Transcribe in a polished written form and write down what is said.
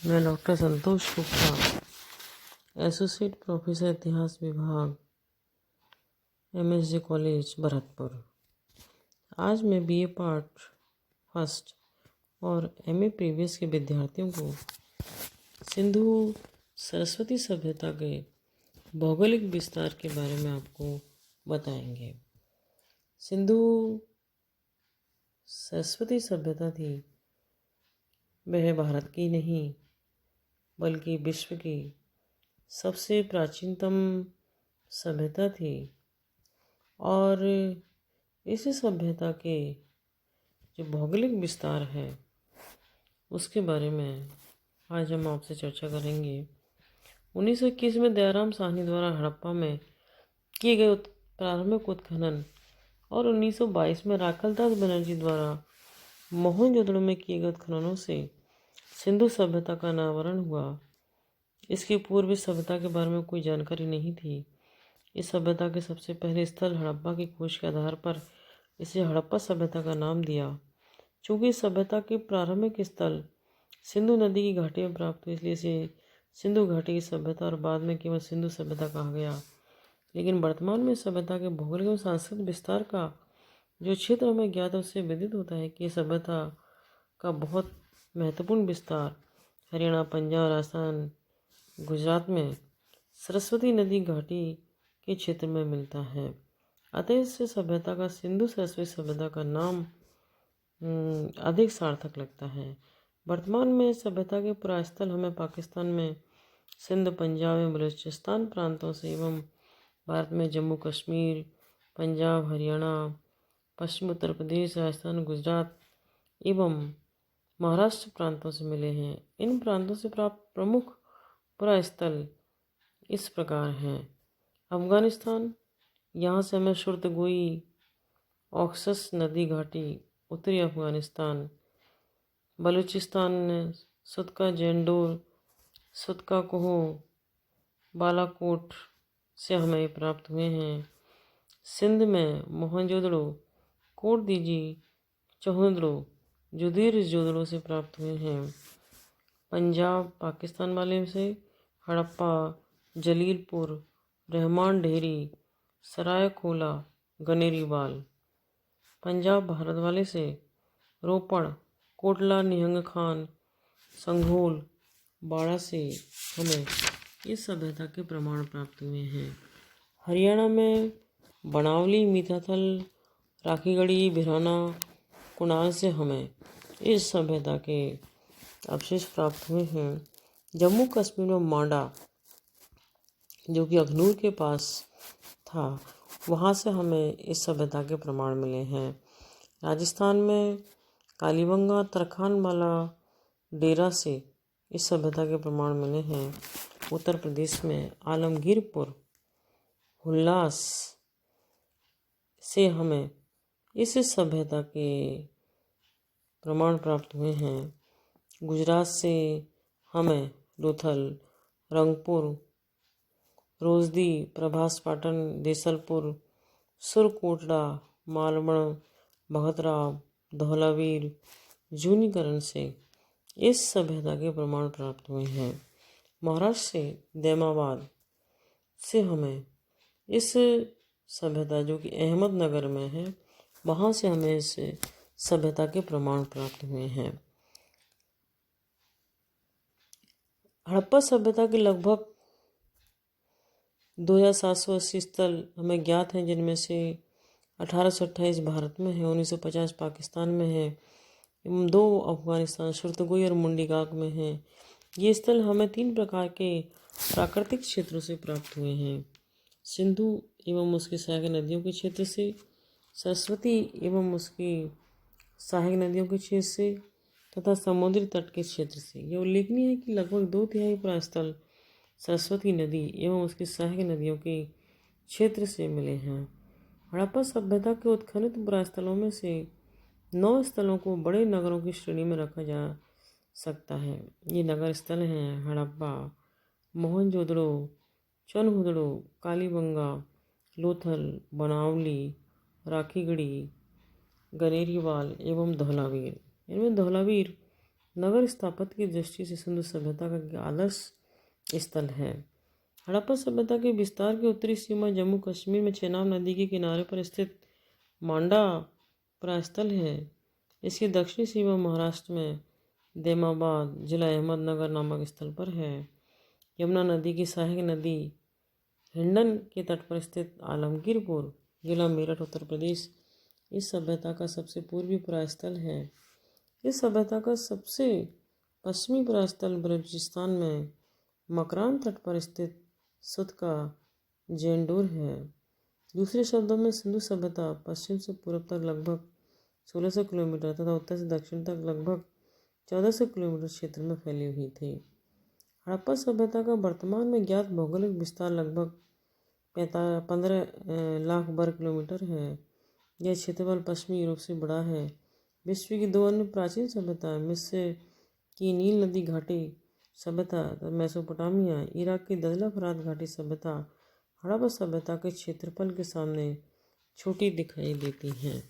मैं डॉक्टर संतोष Gupta, associate professor इतिहास विभाग, MSG कॉलेज भरतपुर। आज मैं BA पार्ट फर्स्ट और MA प्रीवियस के विद्यार्थियों को सिंधु सरस्वती सभ्यता के भौगोलिक विस्तार के बारे में आपको बताएंगे। सिंधु सरस्वती सभ्यता थी, वह भारत की नहीं बल्कि विश्व की सबसे प्राचीनतम सभ्यता थी। और इस सभ्यता के जो भौगोलिक विस्तार है उसके बारे में आज हम आपसे चर्चा करेंगे। 1921 में दयाराम साहनी द्वारा हड़प्पा में किए गए प्रारंभिक उत्खनन और 1922 में राखलदास बनर्जी द्वारा मोहनजोदड़ो में किए गए उत्खननों से सिंधु सभ्यता का अनावरण हुआ। इसकी पूर्व सभ्यता के बारे में कोई जानकारी नहीं थी। इस सभ्यता के सबसे पहले स्थल हड़प्पा की खोज के आधार पर इसे हड़प्पा सभ्यता का नाम दिया। चूँकि इस सभ्यता के प्रारंभिक स्थल सिंधु नदी की घाटी में प्राप्त हुए, इसलिए इसे सिंधु घाटी की सभ्यता और बाद में केवल सिंधु सभ्यता कहा गया। लेकिन वर्तमान में सभ्यता के भौगोलिक और सांस्कृतिक विस्तार का जो क्षेत्र हमें ज्ञात है उससे विदित होता है कि सभ्यता का बहुत महत्वपूर्ण विस्तार हरियाणा, पंजाब, राजस्थान, गुजरात में सरस्वती नदी घाटी के क्षेत्र में मिलता है। अतः इस सभ्यता का सिंधु सरस्वती सभ्यता का नाम अधिक सार्थक लगता है। वर्तमान में सभ्यता के पुरास्थल हमें पाकिस्तान में सिंध, पंजाब एवं बलूचिस्तान प्रांतों से एवं भारत में जम्मू कश्मीर, पंजाब, हरियाणा, पश्चिम उत्तर प्रदेश, राजस्थान, गुजरात एवं महाराष्ट्र प्रांतों से मिले हैं। इन प्रांतों से प्राप्त प्रमुख पुरास्थल इस प्रकार हैं। अफगानिस्तान, यहाँ से हमें शुर्तगोई, ऑक्सस नदी घाटी, उत्तरी अफगानिस्तान। बलूचिस्तान, सुतका जेंडोर, सुतका कोहो, बालाकोट से हमें प्राप्त हुए हैं। सिंध में मोहनजोदड़ो, कोट दीजी, चौहद्रो, जुदीर जोदड़ो से प्राप्त हुए हैं। पंजाब पाकिस्तान वाले से हड़प्पा, जलीलपुर, रहमान ढेरी, सरायकोला, गनेरीवाल। पंजाब भारत वाले से रोपड़, कोटला, निहंग खान, संघोल, बाड़ा से हमें इस सभ्यता के प्रमाण प्राप्त हुए हैं। हरियाणा में बनावली, मीठाथल, राखीगढ़ी, भिराना, कुणाल से हमें इस सभ्यता के अवशेष प्राप्त हुए हैं। जम्मू कश्मीर में मांडा, जो कि अखनूर के पास था, वहाँ से हमें इस सभ्यता के प्रमाण मिले हैं। राजस्थान में कालीबंगा, तरखानवाला, डेरा से इस सभ्यता के प्रमाण मिले हैं। उत्तर प्रदेश में आलमगीरपुर, हुल्लास से हमें इस सभ्यता के प्रमाण प्राप्त हुए हैं। गुजरात से हमें लोथल, रंगपुर, रोजदी, प्रभास पाटन, देसलपुर, सुरकोटड़ा, मालवण, भगतराव, धौलावीर, जूनीकरण से इस सभ्यता के प्रमाण प्राप्त हुए हैं। महाराष्ट्र से दैमाबाद से हमें इस सभ्यता, जो कि अहमदनगर में है, वहाँ से हमें इस सभ्यता के प्रमाण प्राप्त हुए हैं। हड़प्पा सभ्यता के लगभग 2780 स्थल हमें ज्ञात हैं, जिनमें से 1828 भारत में है, 1950 पाकिस्तान में है एवं 2 अफगानिस्तान, शुर्तगोई और मुंडीगाग में है। ये स्थल हमें 3 प्रकार के प्राकृतिक क्षेत्रों से प्राप्त हुए हैं। सिंधु एवं उसकी सहायक नदियों के क्षेत्र से, सरस्वती एवं उसकी सहायक नदियों के क्षेत्र से तथा समुद्री तट के क्षेत्र से। यह उल्लेखनीय है कि लगभग 2/3 पुरास्थल सरस्वती नदी एवं उसकी सहायक नदियों के क्षेत्र से मिले हैं। हड़प्पा सभ्यता के उत्खनित पुरास्थलों में से 9 स्थलों को बड़े नगरों की श्रेणी में रखा जा सकता है। ये नगर स्थल हैं हड़प्पा, मोहनजोदड़ो, चनहुदड़ो, कालीबंगा, लोथल, बनावली, राखीगढ़ी, गनेरीवाल एवं धौलावीर। इनमें धौलावीर नगर स्थापत्य की दृष्टि से सिंधु सभ्यता का आदर्श स्थल है। हड़प्पा सभ्यता के विस्तार की उत्तरी सीमा जम्मू कश्मीर में चेनाब नदी के किनारे पर स्थित मांडा प्रायस्थल है। इसकी दक्षिणी सीमा महाराष्ट्र में देमाबाद जिला अहमदनगर नामक स्थल पर है। यमुना नदी की सहायक नदी हिंडन के तट पर स्थित आलमगीरपुर जिला मेरठ उत्तर प्रदेश इस सभ्यता का सबसे पूर्वी प्रायस्थल है। इस सभ्यता का सबसे पश्चिमी प्रायस्थल बलूचिस्तान में मकरान तट पर स्थित सुत का जेंडूर है। दूसरे शब्दों में सिंधु सभ्यता पश्चिम से पूर्व तक लगभग 1600 किलोमीटर तथा उत्तर से दक्षिण तक लगभग 1400 किलोमीटर क्षेत्र में फैली हुई थी। हड़प्पा सभ्यता का वर्तमान में ज्ञात भौगोलिक विस्तार लगभग 15 लाख वर्ग किलोमीटर है। यह क्षेत्रफल पश्चिमी यूरोप से बड़ा है। विश्व की दो अन्य प्राचीन सभ्यताएं मिस्र की नील नदी घाटी सभ्यता तथा मेसोपोटामिया इराक की दजला फरात घाटी सभ्यता हड़प्पा सभ्यता के क्षेत्रफल के सामने छोटी दिखाई देती हैं।